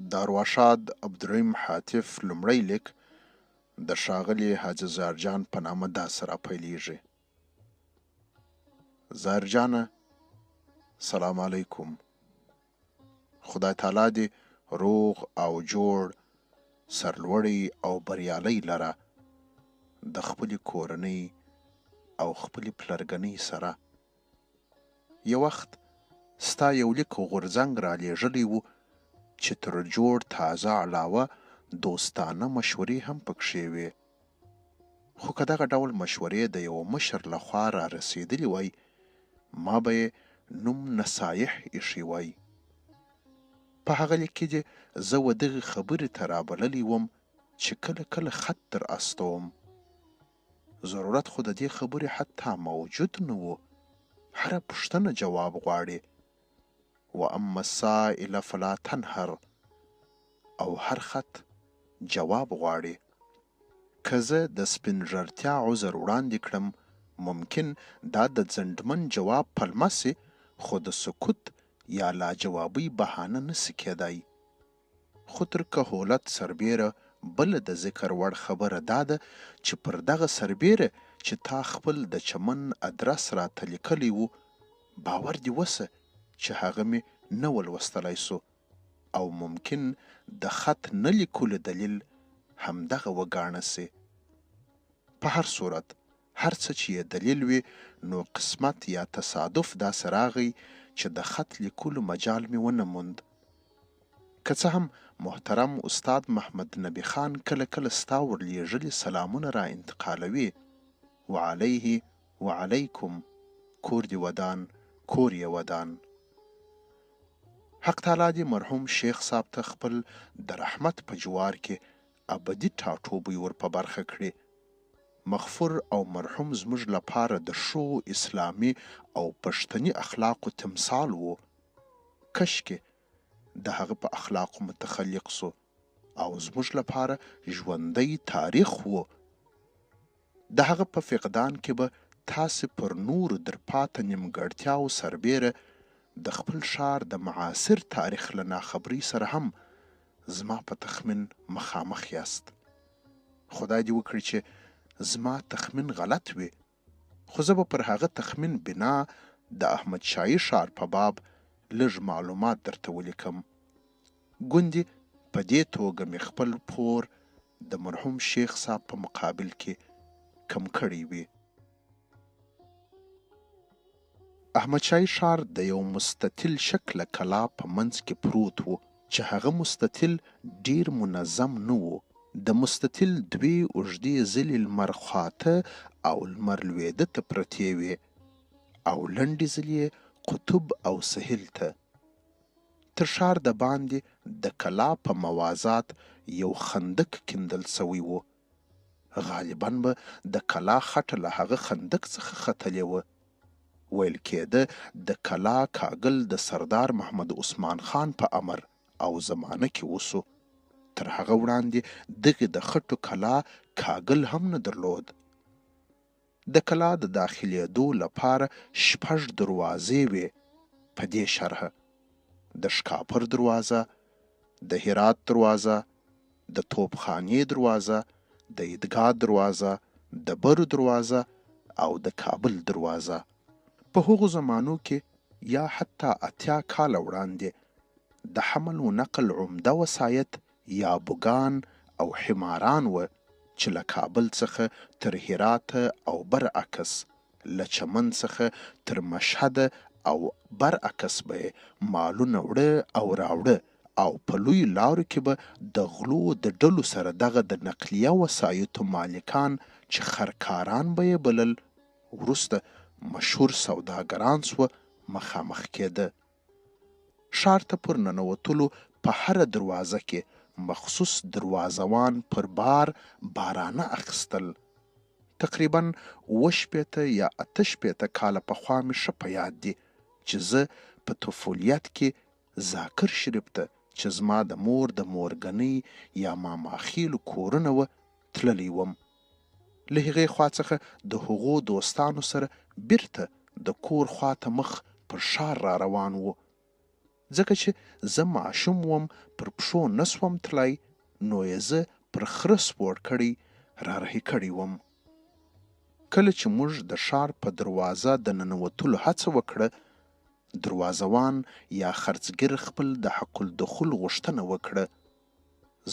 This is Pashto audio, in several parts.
د ارواښاد عبدالرحیم حاتف لومړی لیک د ښاغلي حاجي ظاهرجان په نامه داسې راپیلیږي. ظاهرجانه، سلام علیکم. خدای تعالی دې روغ او جوړ، سرلوړی او بریالی لره د خپلې کورنۍ او خپلې پلرګنۍ سره. یو وخت ستا یو لیک غورځنګ را لېږلی و چې تر جوړ تازه علاوه دوستانه مشورې هم پکښې وې. خو که دغه ډول مشورې د یوه مشر لخوا را رسېدلې وای، ما به یې نوم نصایح ایښی وای. په هغه لیک کې دې زه و دغې خبرې ته رابللی وم چې کله کله خط در استوم. ضرورت خو د دې خبرې حتی موجود نه و. هره پوښتنه جواب غواړي. و اما السائل فلا تنهر، او هر خط جواب غواړي. که زه د سپین ږیرتیا عذر وړاندې کړم، ممکن دا د ځنډمن جواب پلمه سي، خو د سکوت یا لاجوابۍ بهانه نسي کېدای. خو تر کهولت سربیره بله د ذکر وړ خبره دا ده چې پر دغه سربیره چې تا خپل د چمن ادرس راته لیکلی و، باور دې وسه چې هغه مې نه ولوستلی سو، او ممکن د خط نه لیکلو دلیل همدغه وګاڼه سي. په هر صورت هر څه چې یې دلیل وي، نو قسمت یا تصادف داسې راغی چې د خط لیکلو مجال مې ونه موند. که څه هم محترم استاد محمد نبی خان کله کله ستا ورلېږلي سلامونه را انتقالوي. وعلیه وعلیکم، کور دې ودان، کور یې ودان. حق تعالی دې مرحوم شیخ صاحب ته خپل د رحمت په جوار کې ابدي ټاټوبی ور په برخه کړي. مغفور او مرحوم زموږ لپاره د ښو اسلامي او پښتني اخلاقو تمثال و. کشکې د هغه په اخلاقو متخلق سو او زموږ لپاره ژوندی تاریخ و. د هغه په فقدان کې به تاسې پر نورو در پاته نیمګړتیاو سربیره د خپل ښار د معاصر تاریخ له ناخبرۍ سره هم زما په تخمین مخامخ یاست. خدای دې وکړي چې زما تخمین غلط وي، خو زه به پر هغه تخمین بنا د احمدشاهي ښار په باب لږ معلومات درته ولیکم. ګوندې په دې توګه مې خپل پور د مرحوم شیخ صاحب په مقابل کې کم کړی وي. احمدشاهي ښار د یو مستطیل شکله کلا په منځ کې پروت و چې هغه مستطیل ډیر منظم نه و. د مستطیل دوې اوږدې زلې لمر خواته او لمر لویده ته پرتې وې، او لنډې زلې قطب او سهیل ته. تر ښار د باندې د کلا په موازات یو خندق کیندل سوی و. غالبا به د کلا خټه له هغه خندق څخه ختلې وه. ویل کېده د کلا کاګل د سردار محمد عثمان خان په امر او زمانه کې وسو. تر هغه وړاندې دغې د خټو کلا کاګل هم نه درلود. د کلا د داخلېدو لپاره 6 دروازې وې په دې شرحه: د شکاپر دروازه، د هرات دروازه، د توپخانې دروازه، د عیدګاه دروازه، د برو دروازه او د کابل دروازه. په هغو زمانو کې یا حتی 80 کاله وړاندې د حمل و نقل عمده وسایط یا بوګان او حماران و چې له کابل څخه تر هرات او برعکس، له چمن څخه تر مشهد او برعکس به مالونه وړه او راوړه، او په لوی لارو کې به د غلو د ډلو سره دغه د نقلیه وسایطو مالکان چې خرکاران به یې بلل، وروسته مشهور سوداګران سوه، مخامخ کېده. ښار ته پر ننوتلو په هره دروازه کې مخصوص دروازوان پر بار بارانه اخیستل. تقریبا 70 یا 80 کاله پخوا مې ښه په یاد دي چې زه په طفولیت کې ذاکر شریف ته چې زما د مور د مورګنۍ یا ماماخیلو کورونه وه تللی وم. له هغې خوا څخه د هغو دوستانو سره بیرته د کور خواته مخ پر ښار را روان و. ځکه چې زه ماشوم وم پر پښو نه سوم تللی نو یې زه پر خره سپور کړی رارهي کړی وم. کله چې موږ د ښار په دروازه د ننوتلو هڅه وکړه دروازوان یا خرڅګر خپل د حق الدخول غوښتنه وکړه.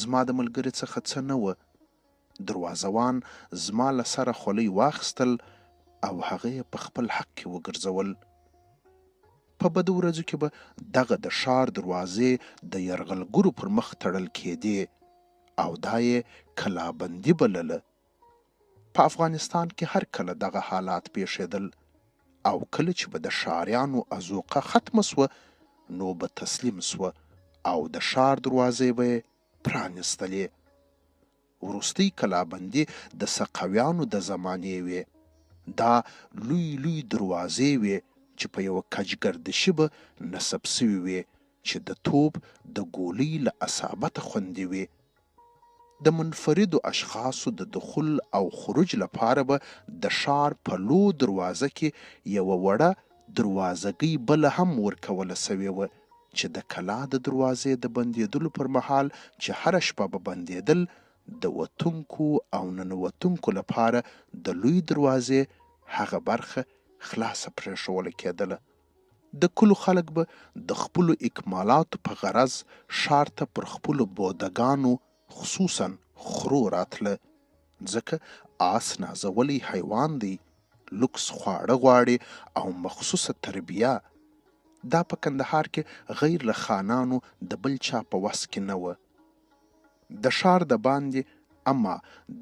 زما د ملګري څخه څه نه وه. دروازوان زما له سره خولۍ واخیستل او هغه یې په خپل حق کې وګرځول. په بدو ورځو کې به دغه د ښار دروازې د یرغلګرو پر مخ تړل کېدې او دا یې کلابندي بلله. په افغانستان کې هر کله دغه حالات پیښېدل او کله چې به د ښاریانو ازوقه ختمه سوه نو به تسلیم سوه او د ښار دروازې به یې پرانیستلې. وروستۍ کلابندي د صقویانو د زمانې وې. دا لوی لوی دروازې وې چې په یوه کجګردشي به نصب سوي وې چې د توپ د ګولۍ له اصابته خوندي وې. د منفردو اشخاصو د دخول او خروج لپاره به د ښار په لو دروازه کې یوه وړه دروازګۍ بله هم ورکوله سوې وه چې د کلا د دروازې د بندېدلو پر مهال چې هره شپه به بندېدل د وتونکو او ننوتونکو لپاره د لوی دروازې هغه برخه خلاصه پرېښوله کېدله. د کلو خلک به د خپلو اکمالاتو په غرض ښار ته پر خپلو بودګانو خصوصا خرو راتله ځکه آس نازولی حیوان دی، لوکس خواړه غواړي او مخصوصه تربیه. دا په کندهار کې غیر له خانانو د بل چا په وس کې نه وه. د ښار د باندې اما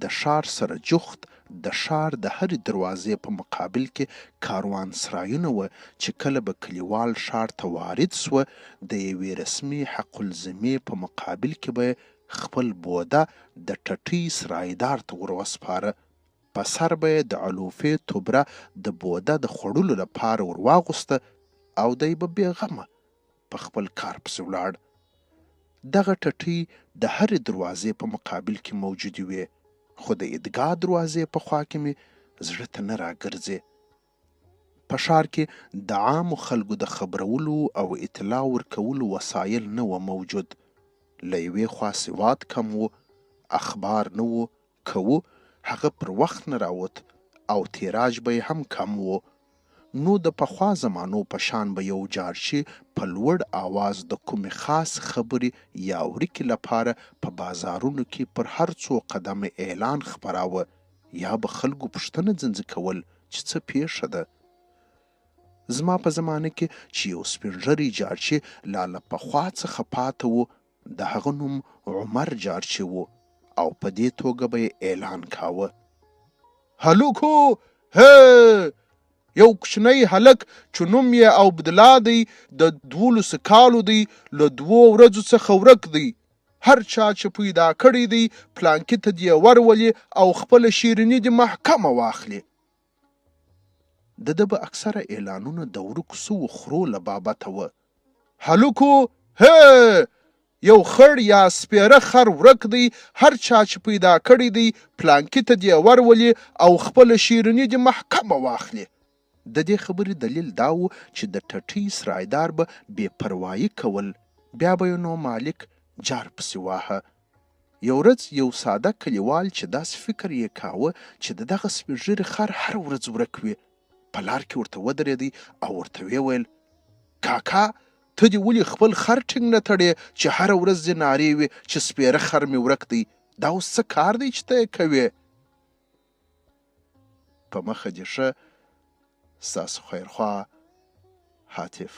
د ښار سره جخت د ښار د هرې دروازې په مقابل کې کاروان سرایونه وه چې کله به کلیوال ښار ته وارد سوه د یوې رسمي حق الزمې په مقابل کې به خپل بوده د ټټۍ سرایدار ته وروسپاره. په سر به یې د علوفې توبره د بوده د خوړلو لپاره ورواغوسته او دی به بېغمه په خپل کار پسې ولاړ. دغه ټټۍ د هرې دروازې په مقابل کې موجودې وې خو د عیدګاه دروازې په خوا کې مې زړه ته نه راګرځې. په ښار کې د عامو خلکو د خبرولو او اطلاع ورکولو وسایل نه وه موجود. له یوې خوا سواد کم و، اخبار نه و، که و هغه پر وخت نه راوت او تیراج به یې هم کم و. نو د پخوا زمانو په شان به یو جارچي په لوړ آواز د کومې خاص خبرې یا وریکې لپاره په بازارونو کې پر هر څو قدمه اعلان خپراوه یا به خلکو پوښتنه ځنځ کول چې څه پیښه ده. زما په زمانه کې چې یو سپین ږیری جارچي لا له پخوا څخه پاته و د هغه نوم عمر جارچي و او په دې توګه به یې اعلان کاوه: هلوکو هې، یو کوچنی هلک چې نوم یې عبدالله دی، د 12 کالو دی، له 2 ورځو څخه ورک دی. هر چا چې پیدا کړی دی پلانکي ته دې ورولي او خپله شیریني دې محکمه واخلي. د ده به اکثره اعلانونه د ورکو سوو خرو له بابته وه. هلوکو هې، یو خړ یا سپیره خر ورک دی، هر چا چې پیدا کړی دی پلانکي ته دې ورولي او خپله شیریني دې محکمه واخلي. د دې خبرې دلیل دا و چې د ټټۍ سرایدار به بې پروایي کول، بیا به یې نو مالک جار پسې واهه. یو ورځ یو ساده کلیوال چې داسې فکر یې کاوه چې د دغه سپین ږیري خر هر ورځ ورک وي په لار کې ورته ودرېدی او ورته ویې ویل: کاکا، ته دې ولې خپل خر ټینګ نه تړې چې هره ورځ دې نارې وي چې سپیره خر مې ورک دی؟ دا اوس څه کار دی چې ته یې کوې؟ په مخه دې ښه. ستاسو خیرخوا، هاتف.